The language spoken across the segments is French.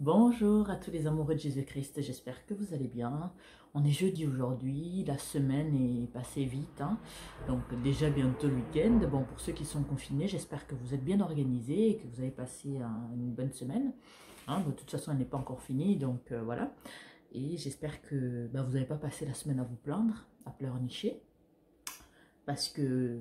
Bonjour à tous les amoureux de Jésus-Christ, j'espère que vous allez bien. On est jeudi aujourd'hui, la semaine est passée vite, hein. Donc déjà bientôt le week-end. Bon, pour ceux qui sont confinés, j'espère que vous êtes bien organisés et que vous avez passé une bonne semaine, hein. De toute façon, elle n'est pas encore finie, donc voilà. Et j'espère que vous n'avez pas passé la semaine à vous plaindre, à pleurnicher. Parce que,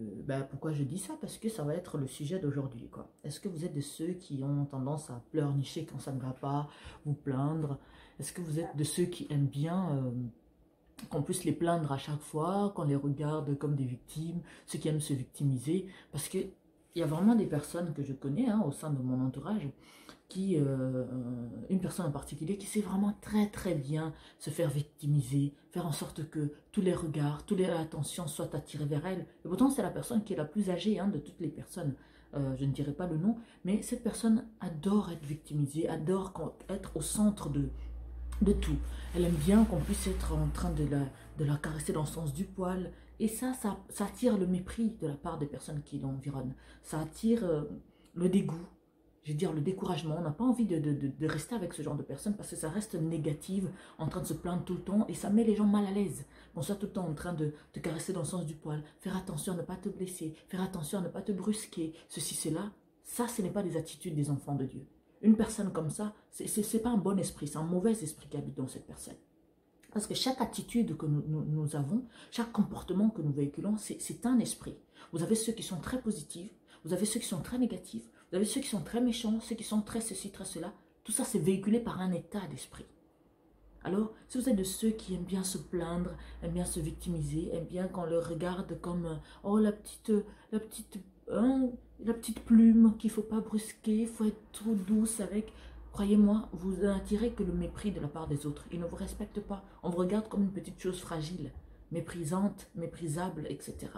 pourquoi je dis ça? Parce que ça va être le sujet d'aujourd'hui, quoi. Est-ce que vous êtes de ceux qui ont tendance à pleurnicher quand ça ne va pas, vous plaindre? Est-ce que vous êtes de ceux qui aiment bien qu'on puisse les plaindre à chaque fois, qu'on les regarde comme des victimes, ceux qui aiment se victimiser? Parce que il y a vraiment des personnes que je connais, hein, au sein de mon entourage, une personne en particulier qui sait vraiment très très bien se faire victimiser, faire en sorte que tous les regards, toute l'attention soient attirés vers elle. Et pourtant c'est la personne qui est la plus âgée, hein, de toutes les personnes. Je ne dirai pas le nom, mais cette personne adore être victimisée, adore être au centre de tout. Elle aime bien qu'on puisse être en train de la caresser dans le sens du poil. Et ça attire le mépris de la part des personnes qui l'environnent. Ça attire le dégoût, je veux dire le découragement. On n'a pas envie de rester avec ce genre de personnes parce que ça reste négative, en train de se plaindre tout le temps et ça met les gens mal à l'aise. On soit tout le temps en train de te caresser dans le sens du poil, faire attention à ne pas te blesser, faire attention à ne pas te brusquer, ceci, cela. Ça, ce n'est pas des attitudes des enfants de Dieu. Une personne comme ça, c'est pas un bon esprit, c'est un mauvais esprit qui habite dans cette personne. Parce que chaque attitude que nous avons, chaque comportement que nous véhiculons, c'est un esprit. Vous avez ceux qui sont très positifs, vous avez ceux qui sont très négatifs, vous avez ceux qui sont très méchants, ceux qui sont très ceci, très cela. Tout ça, c'est véhiculé par un état d'esprit. Alors, si vous êtes de ceux qui aiment bien se plaindre, aiment bien se victimiser, aiment bien qu'on le regarde comme oh la petite, hein, la petite plume qu'il ne faut pas brusquer, il faut être trop douce avec. Croyez-moi, vous n'attirez que le mépris de la part des autres. Ils ne vous respectent pas. On vous regarde comme une petite chose fragile, méprisante, méprisable, etc.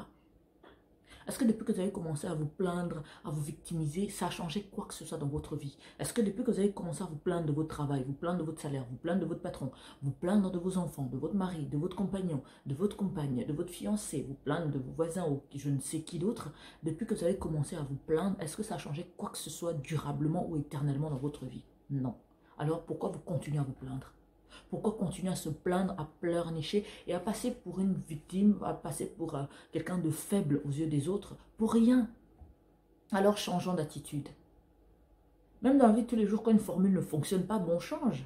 Est-ce que depuis que vous avez commencé à vous plaindre, à vous victimiser, ça a changé quoi que ce soit dans votre vie? Est-ce que depuis que vous avez commencé à vous plaindre de votre travail, vous plaindre de votre salaire, vous plaindre de votre patron, vous plaindre de vos enfants, de votre mari, de votre compagnon, de votre compagne, de votre fiancé, vous plaindre de vos voisins ou je ne sais qui d'autre, depuis que vous avez commencé à vous plaindre, est-ce que ça a changé quoi que ce soit durablement ou éternellement dans votre vie? Non. Alors pourquoi vous continuez à vous plaindre? Pourquoi continuer à se plaindre, à pleurnicher et à passer pour une victime, à passer pour quelqu'un de faible aux yeux des autres, pour rien? Alors changeons d'attitude. Même dans la vie de tous les jours, quand une formule ne fonctionne pas, bon, change.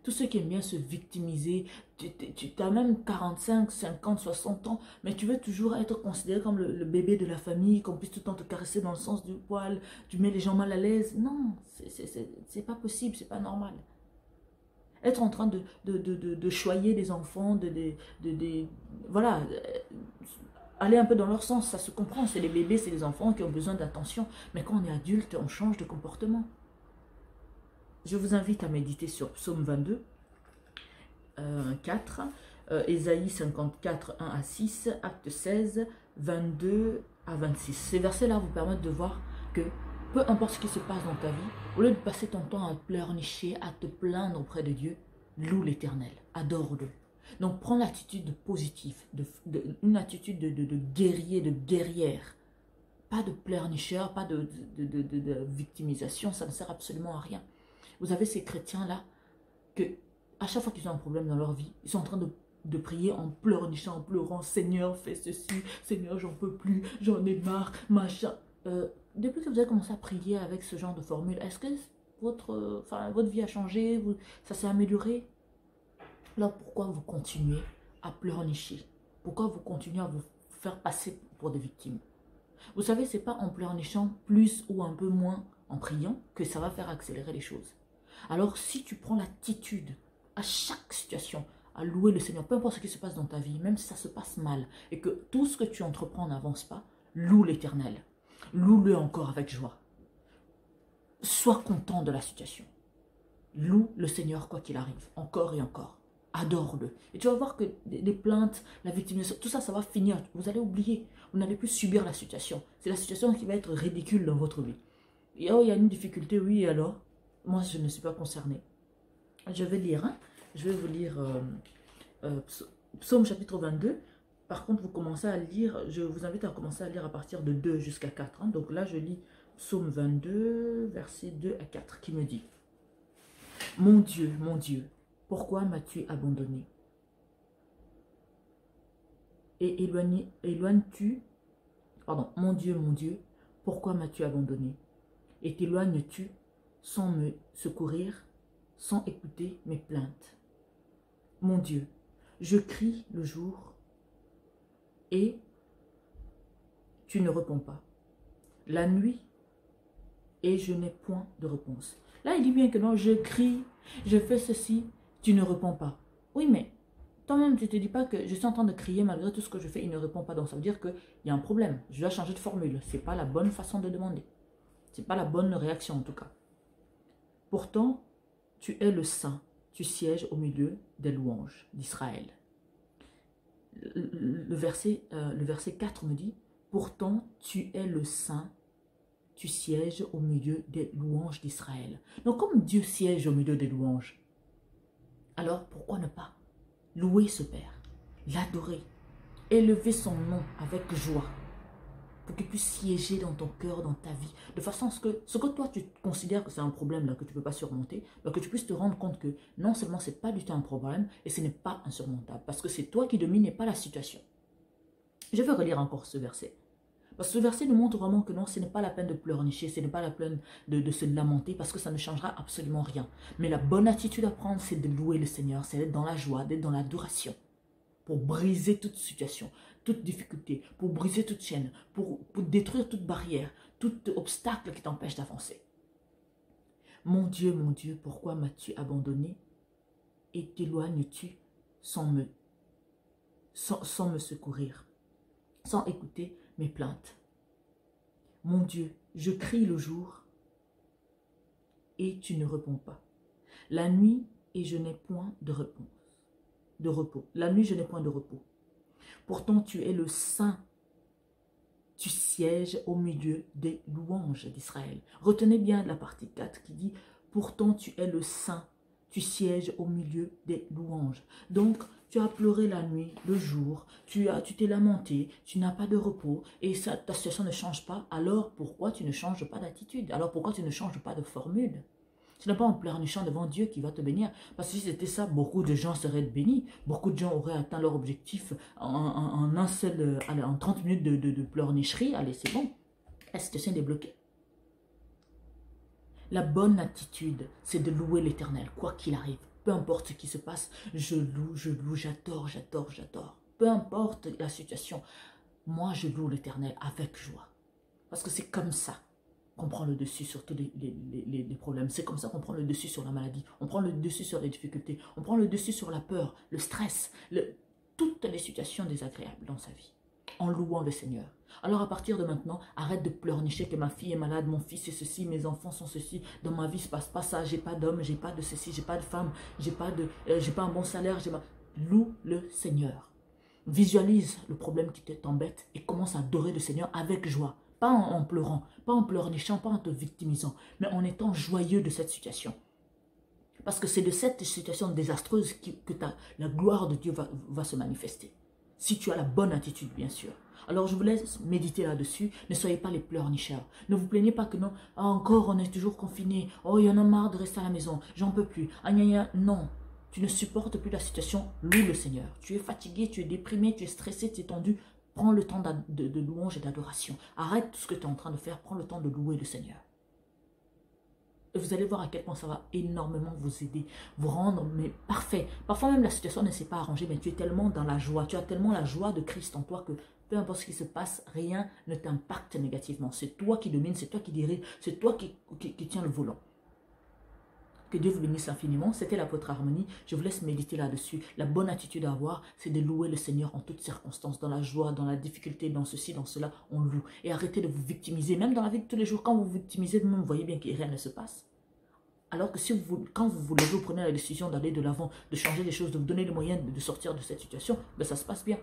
Tous ceux qui aiment bien se victimiser, tu as même 45, 50, 60 ans, mais tu veux toujours être considéré comme le bébé de la famille, qu'on puisse tout le temps te caresser dans le sens du poil, tu mets les gens mal à l'aise. Non, c'est pas possible, c'est pas normal. Être en train de choyer des enfants, voilà, aller un peu dans leur sens, ça se comprend, c'est les bébés, c'est les enfants qui ont besoin d'attention, mais quand on est adulte, on change de comportement. Je vous invite à méditer sur Psaume 22, 4, Ésaïe 54, 1 à 6, Acte 16, 22 à 26. Ces versets-là vous permettent de voir que peu importe ce qui se passe dans ta vie, au lieu de passer ton temps à pleurnicher, à te plaindre auprès de Dieu, loue l'Éternel, adore-le. Donc prends l'attitude positive, une attitude de guerrier, de guerrière. Pas de pleurnicheur, pas de victimisation, ça ne sert absolument à rien. Vous avez ces chrétiens-là que à chaque fois qu'ils ont un problème dans leur vie, ils sont en train de prier en pleurnichant, en pleurant, Seigneur, fais ceci, Seigneur, j'en peux plus, j'en ai marre, machin. Depuis que vous avez commencé à prier avec ce genre de formule, est-ce que votre vie a changé, ça s'est amélioré? Alors pourquoi vous continuez à pleurnicher? Pourquoi vous continuez à vous faire passer pour des victimes? Vous savez, ce n'est pas en pleurnichant plus ou un peu moins en priant que ça va faire accélérer les choses. Alors si tu prends l'attitude à chaque situation à louer le Seigneur, peu importe ce qui se passe dans ta vie, même si ça se passe mal et que tout ce que tu entreprends n'avance pas, loue l'Éternel. Loue-le encore avec joie. Sois content de la situation. Loue le Seigneur quoi qu'il arrive, encore et encore. Adore-le. Et tu vas voir que les plaintes, la victimisation, tout ça, ça va finir. Vous allez oublier. Vous n'allez plus subir la situation. C'est la situation qui va être ridicule dans votre vie. Et oh, il y a une difficulté, oui, et alors? Moi, je ne suis pas concernée. Je vais lire, hein? Je vais vous lire Psaume chapitre 22. Par contre, vous commencez à lire, je vous invite à commencer à lire à partir de 2 jusqu'à 4. Hein. Donc là, je lis Psaume 22, versets 2 à 4, qui me dit: mon Dieu, pourquoi m'as-tu abandonné? Et éloignes-tu, pardon, mon Dieu, pourquoi m'as-tu abandonné? Et t'éloignes-tu sans me secourir, sans écouter mes plaintes? Mon Dieu, je crie le jour et tu ne réponds pas. La nuit et je n'ai point de réponse. Là, il dit bien que non, je crie, je fais ceci, tu ne réponds pas. Oui, mais toi-même, tu ne te dis pas que je suis en train de crier malgré tout ce que je fais, il ne répond pas. Donc, ça veut dire qu'il y a un problème. Je dois changer de formule. Ce n'est pas la bonne façon de demander. Ce n'est pas la bonne réaction, en tout cas. Pourtant, tu es le saint. Tu sièges au milieu des louanges d'Israël. Le verset 4 me dit, pourtant, tu es le saint. Tu sièges au milieu des louanges d'Israël. Donc, comme Dieu siège au milieu des louanges, alors pourquoi ne pas louer ce Père, l'adorer, élever son nom avec joie, pour qu'il puisse siéger dans ton cœur, dans ta vie, de façon à ce que toi tu considères que c'est un problème là, que tu ne peux pas surmonter, donc que tu puisses te rendre compte que non seulement ce n'est pas du tout un problème, et ce n'est pas insurmontable, parce que c'est toi qui domines et pas la situation. Je vais relire encore ce verset. Parce que ce verset nous montre vraiment que non, ce n'est pas la peine de pleurnicher, ce n'est pas la peine de se lamenter parce que ça ne changera absolument rien. Mais la bonne attitude à prendre, c'est de louer le Seigneur, c'est d'être dans la joie, d'être dans l'adoration. Pour briser toute situation, toute difficulté, pour briser toute chaîne, pour détruire toute barrière, tout obstacle qui t'empêche d'avancer. Mon Dieu, pourquoi m'as-tu abandonné et t'éloignes-tu sans me secourir, sans écouter mes plaintes? Mon Dieu, je crie le jour et tu ne réponds pas. La nuit et je n'ai point de repos. La nuit, je n'ai point de repos. Pourtant, tu es le saint. Tu sièges au milieu des louanges d'Israël. Retenez bien la partie 4 qui dit, pourtant tu es le saint. Tu sièges au milieu des louanges. Donc, tu as pleuré la nuit, le jour, tu t'es lamenté, tu n'as pas de repos et ta situation ne change pas. Alors, pourquoi tu ne changes pas d'attitude? Alors, pourquoi tu ne changes pas de formule? Ce n'est pas en pleurnichant devant Dieu qui va te bénir. Parce que si c'était ça, beaucoup de gens seraient bénis. Beaucoup de gens auraient atteint leur objectif en 30 minutes de pleurnicherie. Allez, c'est bon. La situation est débloquée. La bonne attitude, c'est de louer l'Éternel, quoi qu'il arrive. Peu importe ce qui se passe, je loue, j'adore. Peu importe la situation, moi je loue l'Éternel avec joie. Parce que c'est comme ça qu'on prend le dessus sur tous les problèmes. C'est comme ça qu'on prend le dessus sur la maladie. On prend le dessus sur les difficultés. On prend le dessus sur la peur, le stress, toutes les situations désagréables dans sa vie. En louant le Seigneur. Alors à partir de maintenant, arrête de pleurnicher que ma fille est malade, mon fils est ceci, mes enfants sont ceci, dans ma vie il ne se passe pas ça, j'ai pas d'homme, j'ai pas de ceci, j'ai pas de femme, j'ai pas un bon salaire, loue le Seigneur. Visualise le problème qui t'embête et commence à adorer le Seigneur avec joie. Pas en pleurant, pas en pleurnichant, pas en te victimisant, mais en étant joyeux de cette situation. Parce que c'est de cette situation désastreuse que la gloire de Dieu va se manifester. Si tu as la bonne attitude, bien sûr. Alors, je vous laisse méditer là-dessus. Ne soyez pas les pleurnicheurs. Ne vous plaignez pas que non, encore on est toujours confiné. Oh, il y en a marre de rester à la maison. J'en peux plus. Non, tu ne supportes plus la situation. Loue le Seigneur. Tu es fatigué, tu es déprimé, tu es stressé, tu es tendu. Prends le temps de louange et d'adoration. Arrête tout ce que tu es en train de faire. Prends le temps de louer le Seigneur. Et vous allez voir à quel point ça va énormément vous aider, vous rendre mais parfait. Parfois même la situation ne s'est pas arrangée, mais tu es tellement dans la joie, tu as tellement la joie de Christ en toi que peu importe ce qui se passe, rien ne t'impacte négativement. C'est toi qui domines, c'est toi qui dirige, c'est toi qui tiens le volant. Que Dieu vous bénisse infiniment. C'était l'apôtre Harmonie. Je vous laisse méditer là-dessus. La bonne attitude à avoir, c'est de louer le Seigneur en toutes circonstances. Dans la joie, dans la difficulté, dans ceci, dans cela, on loue. Et arrêtez de vous victimiser. Même dans la vie de tous les jours, quand vous vous victimisez, vous voyez bien que rien ne se passe. Alors que quand vous levez, vous prenez la décision d'aller de l'avant, de changer les choses, de vous donner les moyens de sortir de cette situation, ben ça se passe bien.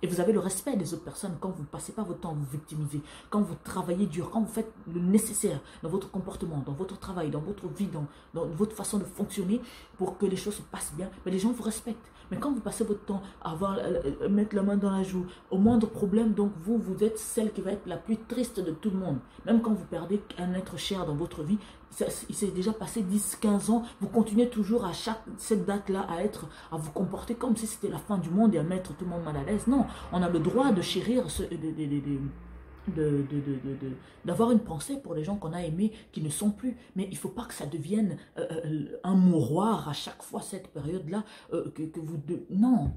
Et vous avez le respect des autres personnes quand vous ne passez pas votre temps à vous victimiser, quand vous travaillez dur, quand vous faites le nécessaire dans votre comportement, dans votre travail, dans votre vie, dans votre façon de fonctionner pour que les choses se passent bien, mais les gens vous respectent. Mais quand vous passez votre temps à mettre la main dans la joue, au moindre problème, donc vous êtes celle qui va être la plus triste de tout le monde. Même quand vous perdez un être cher dans votre vie, Il s'est déjà passé 10, 15 ans. Vous continuez toujours à cette date-là à vous comporter comme si c'était la fin du monde et à mettre tout le monde mal à l'aise. Non, on a le droit de chérir, d'avoir une pensée pour les gens qu'on a aimés, qui ne sont plus. Mais il ne faut pas que ça devienne un mouroir à chaque fois, cette période-là, Non,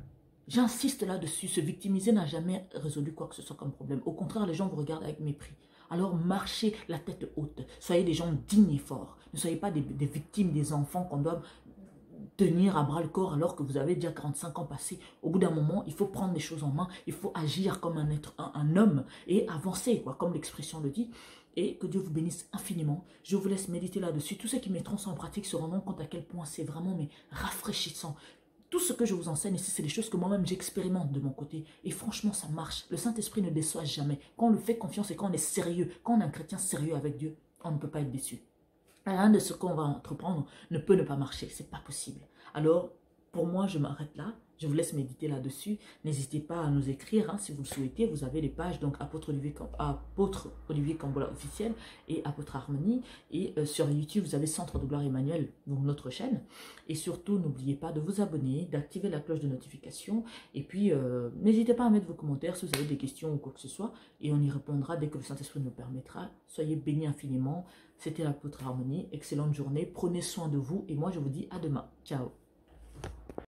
j'insiste là-dessus. Se victimiser n'a jamais résolu quoi que ce soit comme problème. Au contraire, les gens vous regardent avec mépris. Alors marchez la tête haute. Soyez des gens dignes et forts. Ne soyez pas des victimes, des enfants qu'on doit tenir à bras le corps alors que vous avez déjà 45 ans passés. Au bout d'un moment, il faut prendre les choses en main. Il faut agir comme un homme et avancer, quoi, comme l'expression le dit. Et que Dieu vous bénisse infiniment. Je vous laisse méditer là-dessus. Tous ceux qui mettront ça en pratique se rendront compte à quel point c'est vraiment rafraîchissant. Tout ce que je vous enseigne ici, c'est des choses que moi-même j'expérimente de mon côté. Et franchement, ça marche. Le Saint-Esprit ne déçoit jamais. Quand on le fait confiance et quand on est sérieux, quand on est un chrétien sérieux avec Dieu, on ne peut pas être déçu. Rien de ce qu'on va entreprendre ne peut ne pas marcher. C'est pas possible. Alors, pour moi, je m'arrête là. Je vous laisse méditer là-dessus. N'hésitez pas à nous écrire si vous le souhaitez. Vous avez les pages, donc Apôtre Olivier Cambola officiel et Apôtre Harmonie. Et sur YouTube, vous avez Centre de Gloire Emmanuel, donc notre chaîne. Et surtout, n'oubliez pas de vous abonner, d'activer la cloche de notification. Et puis, n'hésitez pas à mettre vos commentaires si vous avez des questions ou quoi que ce soit. Et on y répondra dès que le Saint-Esprit nous permettra. Soyez bénis infiniment. C'était l'Apôtre Harmonie. Excellente journée. Prenez soin de vous. Et moi, je vous dis à demain. Ciao.